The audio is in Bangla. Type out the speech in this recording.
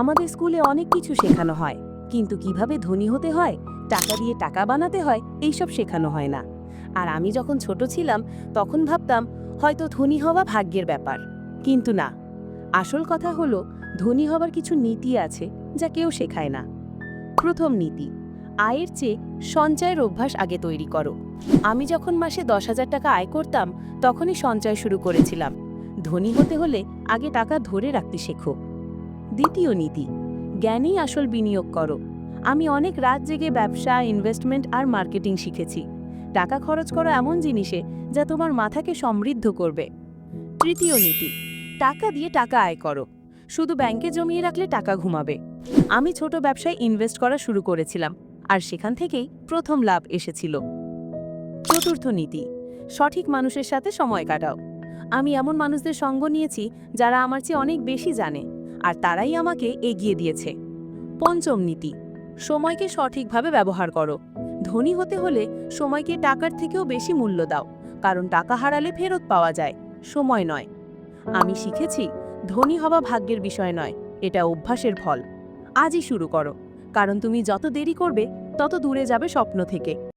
আমাদের স্কুলে অনেক কিছু শেখানো হয়, কিন্তু কিভাবে ধনী হতে হয়, টাকা দিয়ে টাকা বানাতে হয়, এইসব শেখানো হয় না। আর আমি যখন ছোট ছিলাম তখন ভাবতাম হয়তো ধনী হওয়া ভাগ্যের ব্যাপার। কিন্তু না, আসল কথা হলো ধনী হবার কিছু নীতি আছে যা কেউ শেখায় না। প্রথম নীতি, আয়ের চেয়ে সঞ্চয়ের অভ্যাস আগে তৈরি করো। আমি যখন মাসে 10,000 টাকা আয় করতাম তখনই সঞ্চয় শুরু করেছিলাম। ধনী হতে হলে আগে টাকা ধরে রাখতে শেখো। দ্বিতীয় নীতি, জ্ঞানেই আসল বিনিয়োগ করো। আমি অনেক রাত জেগে ব্যবসা, ইনভেস্টমেন্ট আর মার্কেটিং শিখেছি। টাকা খরচ করো এমন জিনিসে যা তোমার মাথাকে সমৃদ্ধ করবে। তৃতীয় নীতি, টাকা দিয়ে টাকা আয় করো। শুধু ব্যাংকে জমিয়ে রাখলে টাকা ঘুমাবে। আমি ছোট ব্যবসায় ইনভেস্ট করা শুরু করেছিলাম, আর সেখান থেকেই প্রথম লাভ এসেছিল। চতুর্থ নীতি, সঠিক মানুষের সাথে সময় কাটাও। আমি এমন মানুষদের সঙ্গ নিয়েছি যারা আমার চেয়ে অনেক বেশি জানে, আর তারাই আমাকে এগিয়ে দিয়েছে। পঞ্চম নীতি, সময়কে সঠিকভাবে ব্যবহার করো। ধনী হতে হলে সময়কে টাকার থেকেও বেশি মূল্য দাও, কারণ টাকা হারালে ফেরত পাওয়া যায়, সময় নয়। আমি শিখেছি ধনী হওয়া ভাগ্যের বিষয় নয়, এটা অভ্যাসের ফল। আজই শুরু করো, কারণ তুমি যত দেরি করবে তত দূরে যাবে স্বপ্ন থেকে।